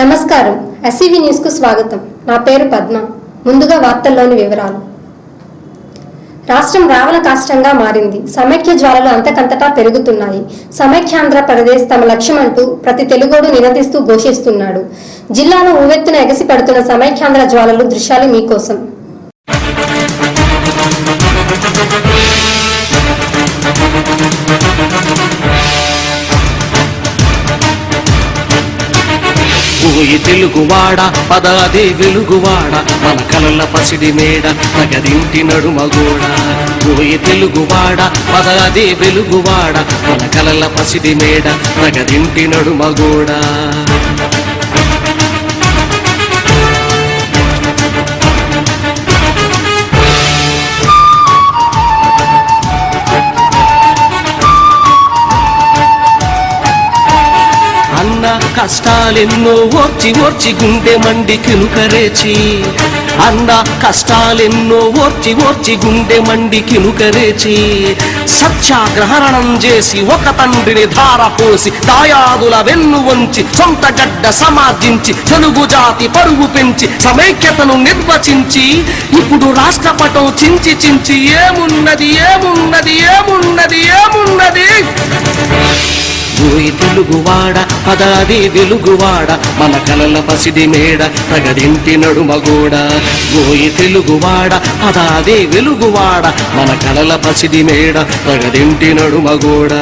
నమస్కారం. SCV news కు స్వాగతం. నా పేరు పద్మ. ముందుగా వార్తల్లోని వివరాలు. రాష్ట్రం రావణ కాష్టంగా మారింది. సమైక్య జ్వాలలు అంతకంతటా పెరుగుతున్నాయి. సమైక్యాంధ్రప్రదేశ్ తమ లక్ష్యమంటూ ప్రతి తెలుగోడు నినదిస్తూ ఘోషిస్తున్నాడు. జిల్లాలో ఉవ్వెత్తున ఎగసి పడుతున్న సమైక్యాంధ్ర జ్వాలలు దృశ్యాలు మీకోసం. ఓయి తెలుగువాడ పదాదే వెలుగువాడ మన కలల పసిడి మేడ నగదింటి నడుమగోడ. ఓయి తెలుగువాడ పదాదే వెలుగువాడ మన కలల పసిడి మేడ నగదింటి నడుమగోడ. కష్టాలెన్నో ఓర్చి ఓర్చి గుండె మండి కినుకరేచి, అన్న కష్టాలెన్నో ఓర్చి ఓర్చి గుండె మండి కినుకరేచి, సత్యాగ్రహణం చేసి ఒక తండ్రిని ధారపోసి దాయాదుల వెన్ను వంచి సొంత గడ్డ సమార్జించి తెలుగు జాతి పరువు పెంచి సమైక్యతను నిర్వచించి ఇప్పుడు రాష్ట్రపటం చించి చించి ఏమున్నది ఏమున్నది ఏమున్నది ఏమున్నది. ఓయి తెలుగువాడ పదాది వెలుగువాడ మన కలల పసిడి మేడ ప్రగదింటి నడుమగోడ. ఓయి తెలుగువాడ పదాది వెలుగువాడ మన కలల పసిడి మేడ ప్రగదింటి నడుమగోడ.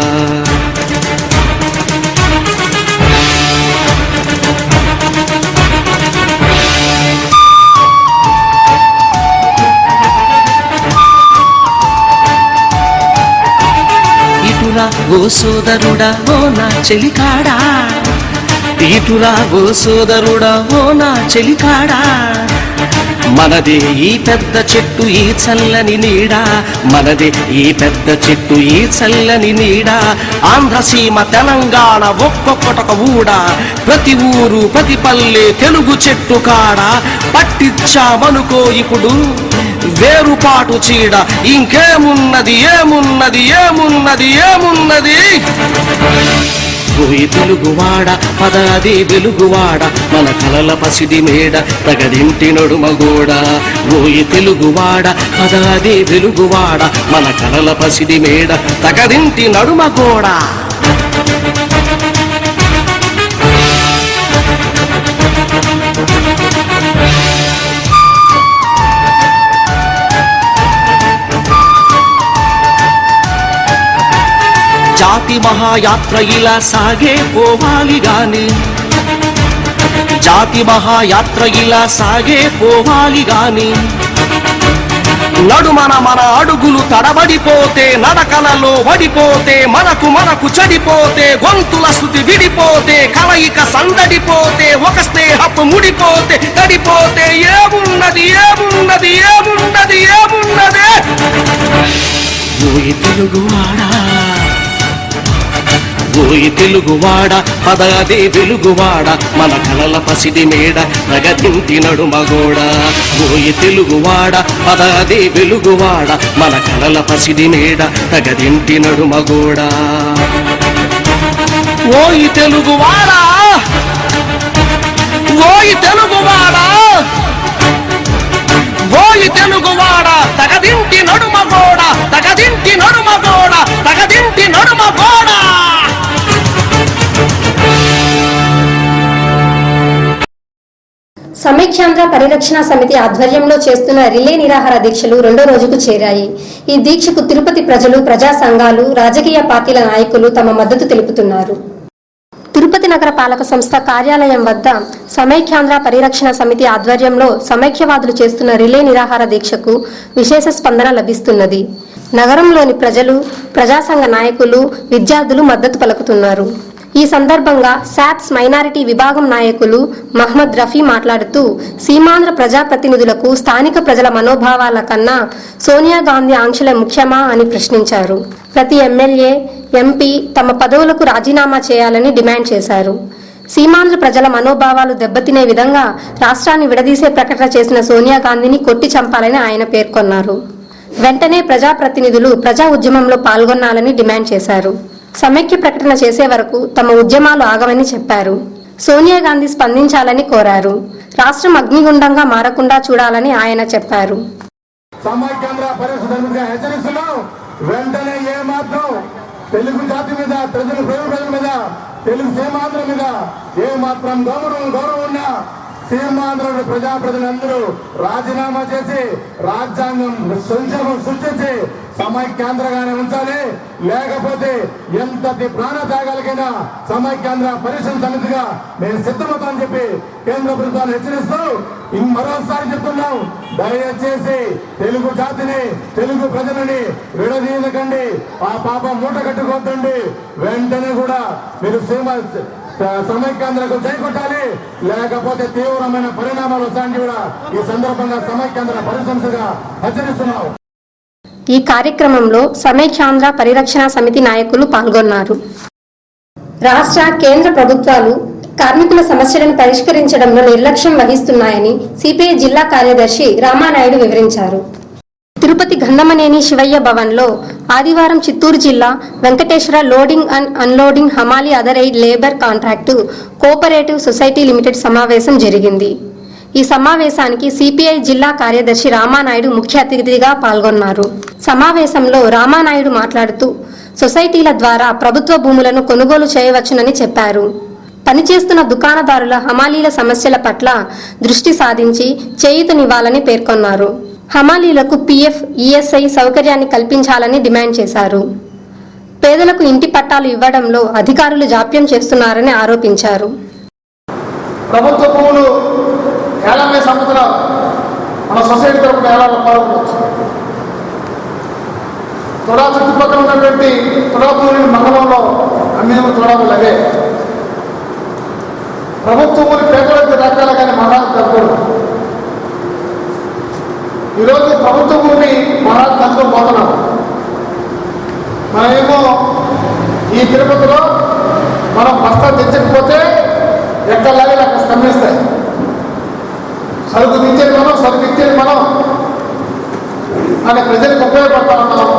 ఓ సోదరుడా ఓ నా చెలికాడా, ఇటురా ఓ సోదరుడా ఓ నా చెలికాడా, మనదే ఈ పెద్ద చెట్టు ఈ చల్లని నీడ, మనదే ఈ పెద్ద చెట్టు ఈ చల్లని నీడ. ఆంధ్రసీమ తెలంగాణ ఒక్కొక్కటొక ఊడ, ప్రతి ఊరు ప్రతి పల్లె తెలుగు చెట్టు కాడ. పట్టించామనుకో ఇప్పుడు వేరుపాటు చీడ, ఇంకేమున్నది ఏమున్నది ఏమున్నది ఏమున్నది. ఓయి తెలుగువాడ పదాది వెలుగువాడ మన కలల పసిడి మేడ ప్రగదింటి నడుమగోడ. ఓయి తెలుగువాడ పదాది వెలుగువాడ మన కలల పసిడి మేడ ప్రగదింటి నడుమగోడ. జాతి మహాయాత్ర ఇలా సాగే పోవాలి గాని, జాతి మహాయాత్ర ఇలా సాగే పోవాలి గాని, నడుమన మన అడుగులు తడబడిపోతే నడకలలో వడిపోతే మనకు మనకు చెడిపోతే గొంతుల శృతి విడిపోతే కలయిక సందడిపోతే ఒక స్నేహపు ముడిపోతే తడిపోతే ఏమున్నది ఏమున్నది ఏమున్నది ఏమున్నది. ఓయి తెలుగువాడా ఓయి తెలుగువాడ పదాదే వెలుగువాడ మన కలల పసిడి మేడ ప్రగతింటి నడుమగోడ. ఓయి తెలుగువాడ పదాదే వెలుగువాడ మన కలల పసిడి మేడ ప్రగతింటి నడుమగోడ. ఓయి తెలుగువాడ ఓయి తెలుగువాడ ఓయి తెలుగువాడ తగదింటి నడుమగోడ తగదింటి నడుమగోడ తగదింటి నడుమగోడ. సమైక్యాంధ్ర పరిరక్షణ సమితి ఆధ్వర్యంలో చేస్తున్న రిలే నిరాహార దీక్షలు 2వ రోజుకు చేరాయి. ఈ దీక్షకు తిరుపతి ప్రజలు, ప్రజా సంఘాలు, రాజకీయ పార్టీల నాయకులు తమ మద్దతు తెలుపుతున్నారు. తిరుపతి నగర పాలక సంస్థ కార్యాలయం వద్ద సమైక్యాంధ్ర పరిరక్షణ సమితి ఆధ్వర్యంలో సమైక్యవాదులు చేస్తున్న రిలే నిరాహార దీక్షకు విశేష స్పందన లభిస్తున్నది. నగరంలోని ప్రజలు, ప్రజా సంఘ నాయకులు, విద్యార్థులు మద్దతు పలుకుతున్నారు. ఈ సందర్భంగా శాప్స్ మైనారిటీ విభాగం నాయకులు మహమ్మద్ రఫీ మాట్లాడుతూ సీమాంధ్ర ప్రజాప్రతినిధులకు స్థానిక ప్రజల మనోభావాల కన్నా సోనియా గాంధీ ఆంక్షలే ముఖ్యమా అని ప్రశ్నించారు. ప్రతి ఎమ్మెల్యే, ఎంపీ తమ పదవులకు రాజీనామా చేయాలని డిమాండ్ చేశారు. సీమాంధ్ర ప్రజల మనోభావాలు దెబ్బతినే విధంగా రాష్ట్రాన్ని విడదీసే ప్రకటన చేసిన సోనియా గాంధీని కొట్టి చంపాలని ఆయన పేర్కొన్నారు. వెంటనే ప్రజాప్రతినిధులు ప్రజా ఉద్యమంలో పాల్గొనాలని డిమాండ్ చేశారు. సమైక్య ప్రకటన చేసే వరకు తమ ఉద్యమాలు ఆగవని చెప్పారు. సోనియా గాంధీ స్పందించాలని కోరారు. రాష్ట్రం అగ్నిగుండంగా మారకుండా చూడాలని ఆయన చెప్పారు. సమైక్యాంధ్ర పరిస్థితులుగా హెచ్చరిస్తున్నాం. వెంటనే ఏ మాత్రం తెలుగు జాతి మీద, ప్రజల మీద, తెలుగు సీమాంధ్ర మీద ఏ మాత్రం గౌరవం ఉన్నా సీమాంధ్ర ప్రజాప్రతినిధులందరూ రాజీనామా చేసి రాజ్యాంగం సంక్షేమం సృష్టించి సమైక్యాంధ్రగానే ఉంచాలి. లేకపోతే ఎంతటి ప్రాణత్యాగాలకైనా సమైక్యాంధ్ర పరిషత్ సమితిగా మేము సిద్ధమవుతామని చెప్పి కేంద్ర ప్రభుత్వాన్ని హెచ్చరిస్తూ మరోసారి చెప్తున్నాం. దయచేసి తెలుగు జాతిని, తెలుగు ప్రజలని విడదీయకండి. ఆ పాపం మూట కట్టుకోవద్దండి. వెంటనే కూడా మీరు సమైక్యాంధ్రకు చేకొట్టాలి. లేకపోతే తీవ్రమైన పరిణామాలు వస్తాయని కూడా ఈ సందర్భంగా సమైక్యాంధ్ర పరిసంస్థగా హెచ్చరిస్తున్నాం. ఈ కార్యక్రమంలో సమైక్యాంధ్ర పరిరక్షణ సమితి నాయకులు పాల్గొన్నారు. రాష్ట్ర, కేంద్ర ప్రభుత్వాలు కార్మికుల సమస్యలను పరిష్కరించడంలో నిర్లక్ష్యం వహిస్తున్నాయని సిపిఐ జిల్లా కార్యదర్శి రామానాయుడు వివరించారు. తిరుపతి గంధమనేని శివయ్య భవన్లో ఆదివారం చిత్తూరు జిల్లా వెంకటేశ్వర లోడింగ్ అండ్ అన్లోడింగ్ హమాలీ other aid labour contract cooperative society limited సమావేశం జరిగింది. ఈ సమావేశానికి సిపిఐ జిల్లా కార్యదర్శి రామానాయుడు ముఖ్య అతిథిగా పాల్గొన్నారు. సమావేశంలో రామానాయుడు మాట్లాడుతూ సొసైటీల ద్వారా ప్రభుత్వ భూములను కొనుగోలు చేయవచ్చునని చెప్పారు. పనిచేస్తున్న దుకాణదారుల, హమాలీల సమస్యల పట్ల దృష్టి సాధించి చేయూతనివ్వాలని పేర్కొన్నారు. హమాలీలకు పిఎఫ్, ఈఎస్ఐ సౌకర్యాన్ని కల్పించాలని డిమాండ్ చేశారు. పేదలకు ఇంటి పట్టాలు ఇవ్వడంలో అధికారులు జాప్యం చేస్తున్నారని ఆరోపించారు. ప్రభుత్వ భూములు ఏలాంటి సంవత్సరాలు మన సొసైటీ తరపున ఎలా పాల్గొనవచ్చు. తొడా చుట్టుపక్కల ఉన్నటువంటి తొడాపూరి మండలంలో అమ్మిన తొడాపులు అవే. ప్రభుత్వ భూములు పేదలకు దక్కాలి కానీ మహారాజు దక్కడు. ఈరోజు ప్రభుత్వ భూమి మహారాజు దక్కడం పోతున్నాం. మనమేమో ఈ తిరుపతిలో మనం బస్తా తెచ్చకపోతే ఎక్కడలాగే అక్కడ స్తంభిస్తాయి. సరుకు తెచ్చేది మనం, సరుకు ఇచ్చేది మనం అనే ప్రజలకు ఉపయోగపడతా ఉన్నాం.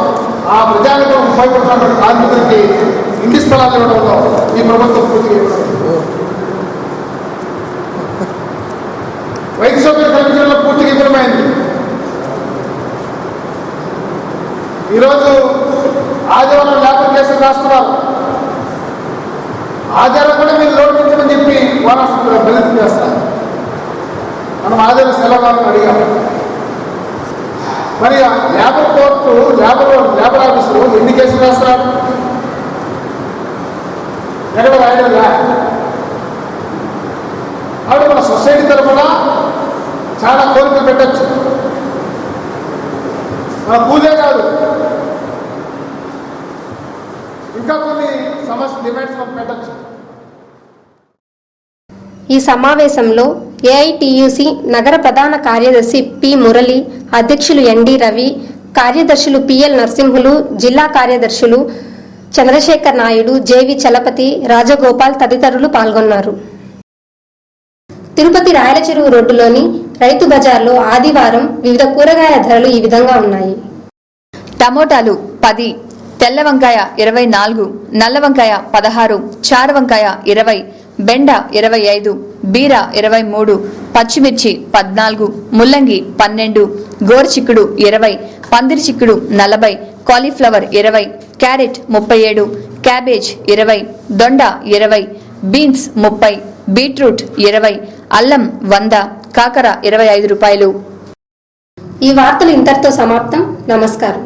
ఆ ప్రజలకు ఉపయోగపడుతున్నటువంటి కార్మికులకి ఇంటి స్థలాలు ఇవ్వడంలో ఈ ప్రభుత్వం పూర్తిగా వైద్య సౌకర్యం కల్పించడంలో పూర్తిగా విఫలమైంది. ఈరోజు ఆదివారం లేబర్ కేసులు రాస్తున్నారు. ఆదివారం కూడా మీరు లోన్ పెంచమని చెప్పి వారాలు బలితం చేస్తారు. మనం ఆదివారం సెలవులను అడిగాము. మరి లేబర్ కోర్టు, లేబర్ ఆఫీసులు ఎన్ని కేసులు రాస్తున్నారు? ఎక్కడ రాయడంగా? కాబట్టి మన సొసైటీ తరఫున చాలా కోరికలు పెట్టచ్చు. మన పూజే కాదు, ఇంకా కొన్ని సమస్య డిమాండ్స్ మనం పెట్టచ్చు. ఈ సమావేశంలో ఏఐటియుసి నగర ప్రధాన కార్యదర్శి పి మురళి, అధ్యక్షులు ఎన్డి రవి, కార్యదర్శులు పిఎల్ నరసింహులు, జిల్లా కార్యదర్శులు చంద్రశేఖర్ నాయుడు, జేవి చలపతి, రాజగోపాల్ తదితరులు పాల్గొన్నారు. తిరుపతి రాయలచెరువు రోడ్డులోని రైతు బజార్లో ఆదివారం వివిధ కూరగాయల ధరలు ఈ విధంగా ఉన్నాయి. టమోటాలు 10, తెల్ల వంకాయ 24, నల్ల వంకాయ 16, చార వంకాయ 20, బెండ 25, బీర 23, పచ్చిమిర్చి 14, ముల్లంగి 12, గోరుచిక్కుడు 20, పందిరి చిక్కుడు 40, కాలీఫ్లవర్ 20, క్యారెట్ 37, క్యాబేజ్ 20, దొండ 20, బీన్స్ 30, బీట్రూట్ 20, అల్లం 100, కాకర 25 రూపాయలు. ఈ వార్తలు ఇంతటితో సమాప్తం. నమస్కారం.